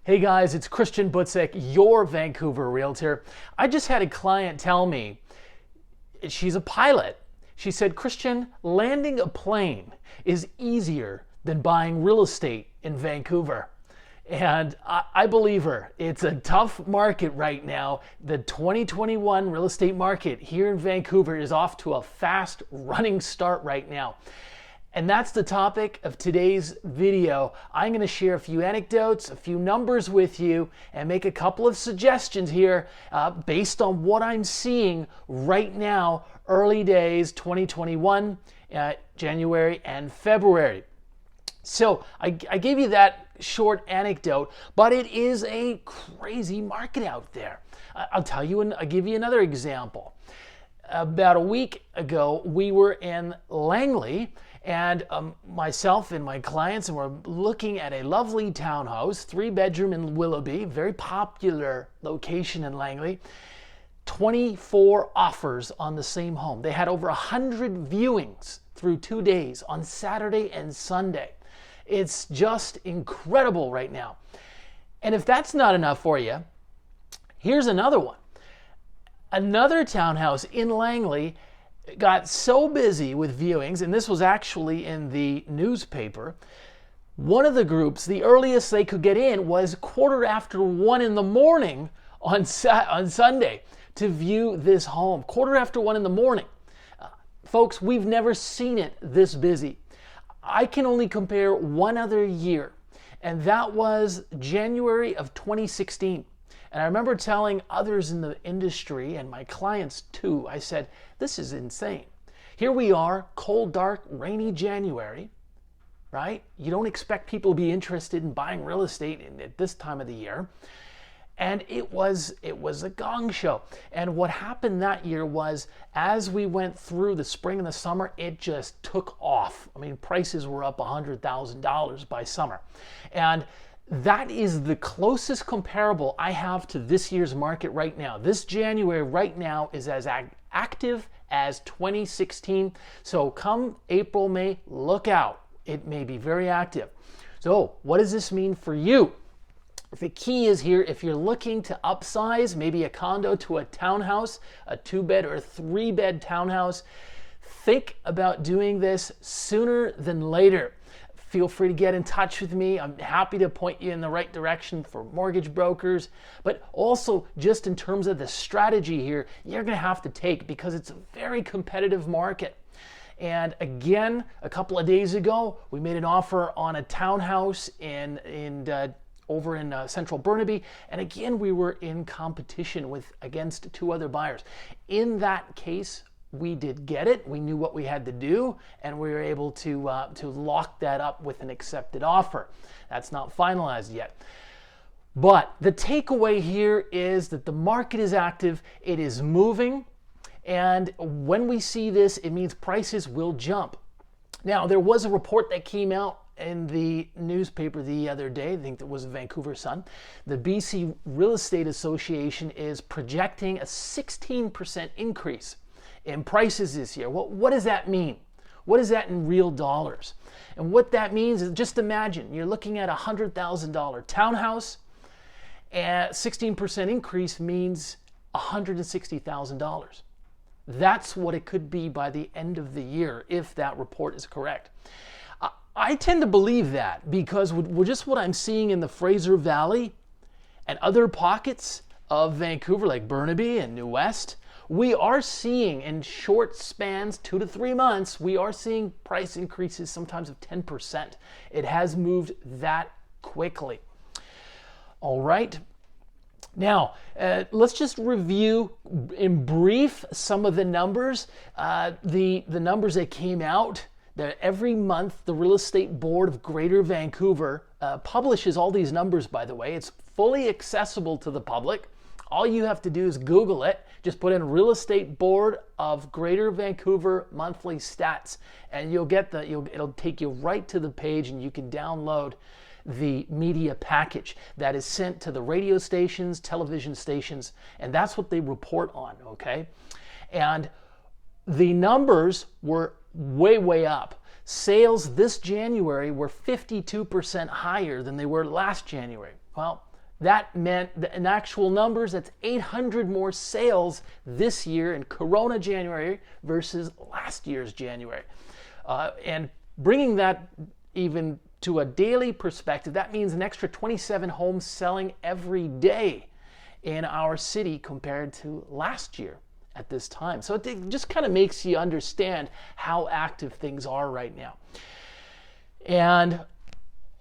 Hey guys, it's Christian Butzek, your Vancouver realtor. I just had a client tell me, she's a pilot. She said, Christian, landing a plane is easier than buying real estate in Vancouver. And I believe her. It's a tough market right now. The 2021 real estate market here in Vancouver is off to a fast running start right now. And that's the topic of today's video. I'm going to share a few anecdotes, a few numbers with you, and make a couple of suggestions here based on what I'm seeing right now, early days 2021, January and February. So I gave you that short anecdote, but it is a crazy market out there. I'll tell you, and I'll give you another example. About a week ago, we were in Langley, and myself and my clients, and we're looking at a lovely townhouse, 3-bedroom in Willoughby, very popular location in Langley. 24 offers on the same home. They had over 100 viewings through 2 days on Saturday and Sunday. It's just incredible right now. And if that's not enough for you, here's another one. Another townhouse in Langley got so busy with viewings, and this was actually in the newspaper. One of the groups, the earliest they could get in was 1:15 in the morning on Sunday to view this home. 1:15 in the morning. Folks, we've never seen it this busy. I can only compare one other year, and that was January of 2016. And I remember telling others in the industry and my clients too, I said, this is insane. Here we are, cold, dark, rainy January, right? You don't expect people to be interested in buying real estate at this time of the year. And it was a gong show. And what happened that year was, as we went through the spring and the summer, it just took off. I mean, prices were up $100,000 by summer. And that is the closest comparable I have to this year's market right now. This January right now is as active as 2016. So come April, May, look out. It may be very active. So what does this mean for you? The key is here, if you're looking to upsize, maybe a condo to a townhouse, a 2-bed or a 3-bed townhouse, think about doing this sooner than later. Feel free to get in touch with me. I'm happy to point you in the right direction for mortgage brokers, but also just in terms of the strategy here, you're going to have to take, because it's a very competitive market. And again, a couple of days ago, we made an offer on a townhouse over in central Burnaby, and again we were in competition against 2 other buyers. In that case, we did get it. We knew what we had to do, and we were able to lock that up with an accepted offer. That's not finalized yet. But the takeaway here is that the market is active, it is moving, and when we see this, it means prices will jump. Now, there was a report that came out in the newspaper the other day, I think that was Vancouver Sun. The BC Real Estate Association is projecting a 16% increase in prices this year. What does that mean? What is that in real dollars? And what that means is, just imagine you're looking at a $100,000 townhouse, and 16% increase means $160,000. That's what it could be by the end of the year if that report is correct. I tend to believe that, because with just what I'm seeing in the Fraser Valley and other pockets of Vancouver like Burnaby and New West, we are seeing in short spans, 2 to 3 months, we are seeing price increases sometimes of 10%. It has moved that quickly. All right. Now, let's just review in brief some of the numbers. The numbers that came out, that every month the Real Estate Board of Greater Vancouver publishes all these numbers, by the way. It's fully accessible to the public. All you have to do is Google it. Just put in Real Estate Board of Greater Vancouver monthly stats, and it'll take you right to the page, and you can download the media package that is sent to the radio stations, television stations, and that's what they report on, okay? And the numbers were way up. Sales this January were 52% higher than they were last January. Well, That meant that in actual numbers, that's 800 more sales this year in Corona January versus last year's January. And bringing that even to a daily perspective, that means an extra 27 homes selling every day in our city compared to last year at this time. So it just kind of makes you understand how active things are right now. And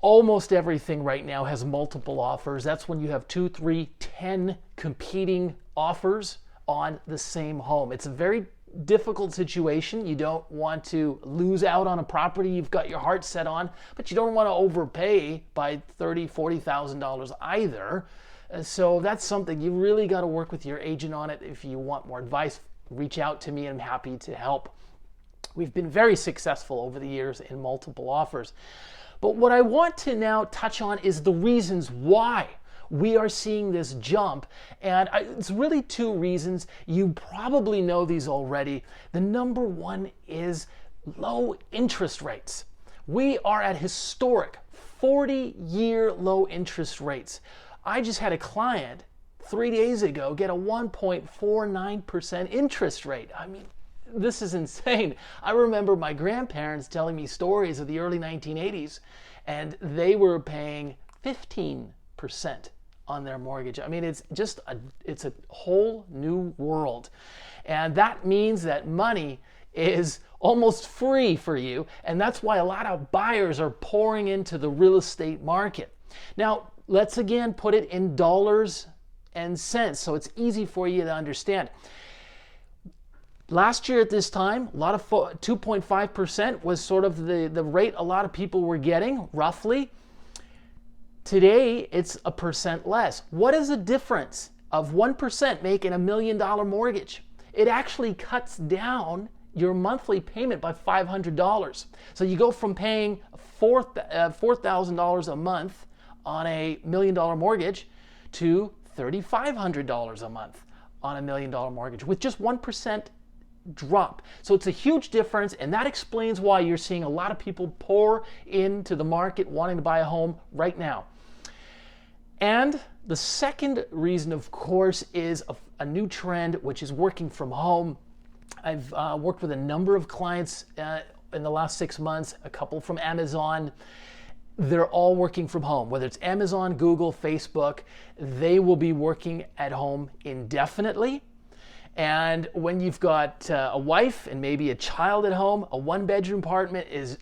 almost everything right now has multiple offers. That's when you have 2, 3, 10 competing offers on the same home. It's a very difficult situation. You don't want to lose out on a property you've got your heart set on, but you don't want to overpay by $30,000, $40,000 either. So that's something you really got to work with your agent on it. If you want more advice, reach out to me. I'm happy to help. We've been very successful over the years in multiple offers. But what I want to now touch on is the reasons why we are seeing this jump. And it's really two reasons. You probably know these already. The number one is low interest rates. We are at historic 40-year low interest rates. I just had a client 3 days ago get a 1.49% interest rate. I mean, this is insane. I remember my grandparents telling me stories of the early 1980s, and they were paying 15% on their mortgage. I mean, it's a whole new world. And that means that money is almost free for you, and that's why a lot of buyers are pouring into the real estate market. Now, let's again put it in dollars and cents so it's easy for you to understand. Last year at this time, a lot of 2.5% was sort of the rate a lot of people were getting, roughly. Today, it's 1% less. What is the difference of 1% making $1 million mortgage? It actually cuts down your monthly payment by $500. So you go from paying $4,000 a month on a $1 million mortgage to $3,500 a month on a $1 million mortgage with just 1% drop. So it's a huge difference, and that explains why you're seeing a lot of people pour into the market wanting to buy a home right now. And the second reason, of course, is a new trend, which is working from home. I've worked with a number of clients in the last 6 months, a couple from Amazon. They're all working from home, whether it's Amazon, Google, Facebook. They will be working at home indefinitely. And when you've got a wife and maybe a child at home, a one-bedroom apartment is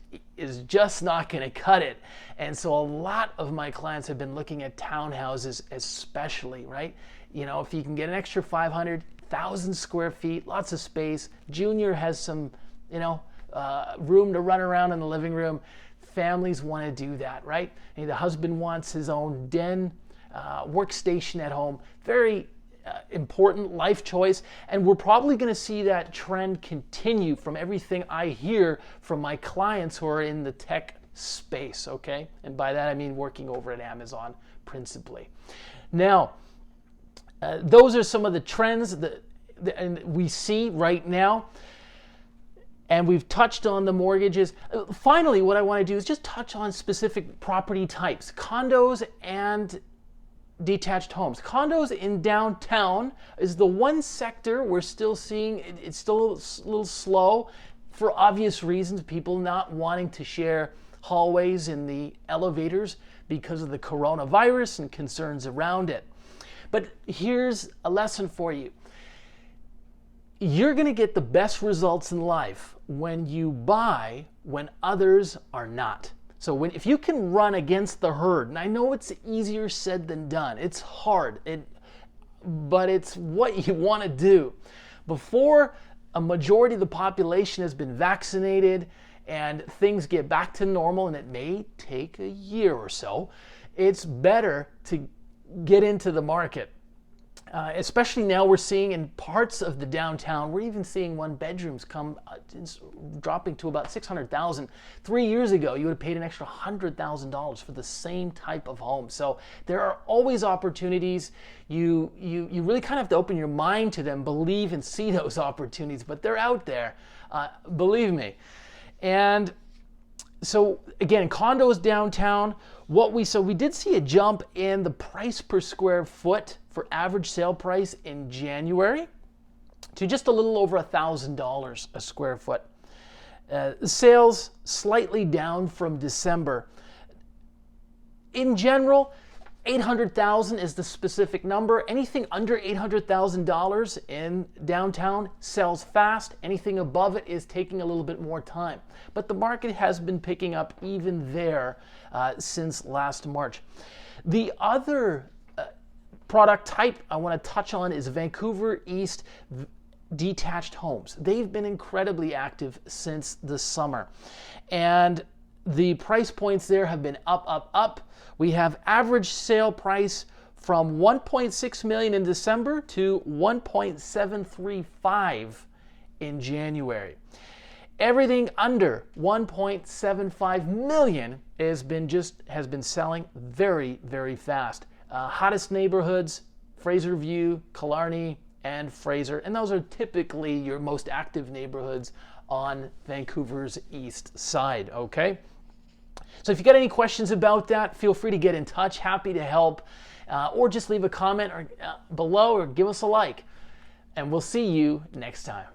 just not going to cut it. And so a lot of my clients have been looking at townhouses especially, right? You know, if you can get an extra 500,000 square feet, lots of space. Junior has some, room to run around in the living room. Families want to do that, right? And the husband wants his own den, workstation at home. Very important life choice, and we're probably going to see that trend continue from everything I hear from my clients who are in the tech space, okay? And by that I mean working over at Amazon principally. Now, those are some of the trends that we see right now, and we've touched on the mortgages. Finally, what I want to do is just touch on specific property types, condos and detached homes. Condos in downtown is the one sector we're still seeing. It's still a little slow for obvious reasons, people not wanting to share hallways in the elevators because of the coronavirus and concerns around it. But here's a lesson for you. You're going to get the best results in life when you buy when others are not. So if you can run against the herd, and I know it's easier said than done, it's hard, but it's what you want to do. Before a majority of the population has been vaccinated and things get back to normal, and it may take a year or so, it's better to get into the market. Especially now we're seeing in parts of the downtown, we're even seeing one bedrooms come dropping to about $600,000. 3 years ago, you would have paid an extra $100,000 for the same type of home. So there are always opportunities. You really kind of have to open your mind to them, believe and see those opportunities, but they're out there, believe me. And so again, condos downtown, we did see a jump in the price per square foot for average sale price in January to just a little over $1,000 a square foot. Sales slightly down from December. In general, 800,000 is the specific number. Anything under $800,000 in downtown sells fast. Anything above it is taking a little bit more time. But the market has been picking up even there since last March. The other product type I want to touch on is Vancouver East detached homes. They've been incredibly active since the summer. And the price points there have been up, up, up. We have average sale price from $1.6 million in December to $1.735 in January. Everything under $1.75 million has been selling very, very fast. Hottest neighborhoods, Fraser View, Killarney, and Fraser, and those are typically your most active neighborhoods on Vancouver's east side, okay? So if you got any questions about that, feel free to get in touch. Happy to help, or just leave a comment below or give us a like, and we'll see you next time.